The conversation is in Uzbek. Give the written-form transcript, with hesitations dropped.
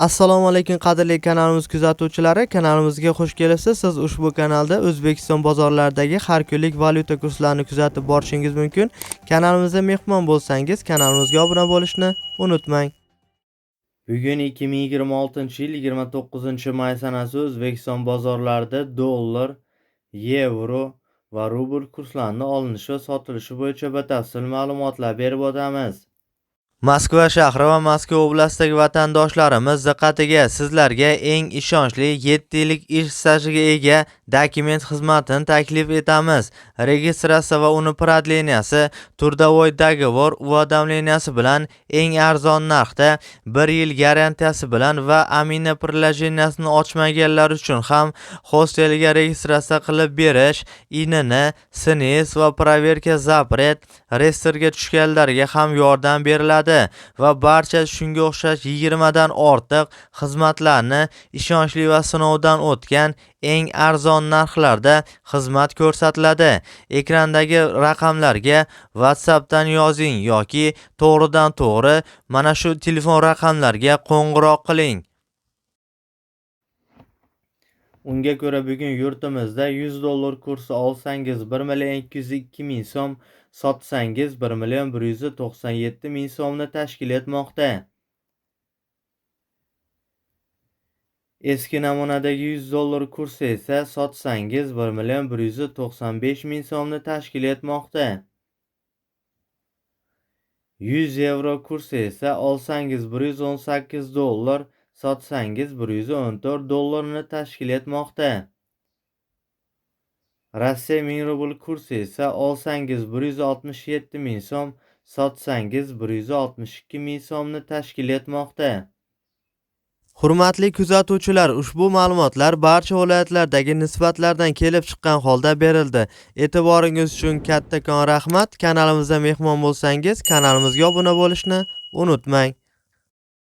Assalomu alaykum qadrli kanalimiz kuzatuvchilari, kanalimizga xush kelibsiz. Siz ushbu kanalda O'zbekiston bozorlaridagi har kunlik valyuta kurslarini kuzatib borishingiz mumkin. Kanalimizga mehmon bo'lsangiz, kanalimizga obuna bo'lishni unutmang. Bugun 2026-yil 29-may sanasi O'zbekiston bozorlarida dollar, yevro va rubl kurslarini olinishi va sotilishi bo'yicha batafsil ma'lumotlar berib o'tamiz. Moskva shahri va Moskva oblastidagi vatandoshlarimiz diqqatiga, sizlarga eng ishonchli 7 yillik ish stajiga ega dokument xizmatini taklif etamiz. Registratsiya va uni prodleniyasi, turdovoy dogovor уведомленияsi bilan eng arzon narxda 1 yil garantiyasi bilan va amina приложениесini ochmaganlar uchun ham hostelga registratsiya qilib berish, INN, SNIS va проверка запрет reyestrga tushganlarga ham yordam beriladi va barcha shunga o'xshash 20 dan ortiq xizmatlarni ishonchli va sinovdan o'tgan eng arzon narxlarda xizmat ko'rsatiladi. Ekrandagi raqamlarga WhatsAppdan yozing yoki to'g'ridan to'g'ri mana shu telefon raqamlariga qo'ng'iroq qiling. Unga ko'ra bugun yurtimizda 100 dollar kursi olsangiz 1.202.000 so'm, sotsangiz 1.197.000 so'mni tashkil etmoqda. Eski namunadagi 100 dollar kursi esa sotsangiz 1.195.000 so'mni tashkil etmoqda. 100 yevro kursi esa olsangiz 118 dollar, sotsangiz 114 dollarni tashkil etmoqda. Rossiya 1000 rubl kursi esa olsangiz 167.000 so'm, sotsangiz 162.000 so'mni tashkil etmoqda. Hurmatli kuzatuvchilar, ushbu ma'lumotlar barcha viloyatlardagi nisbatlardan kelib chiqqan holda berildi. E'tiboringiz uchun kattakon rahmat. Kanalimizga mehmon bo'lsangiz, kanalimizga obuna bo'lishni unutmang.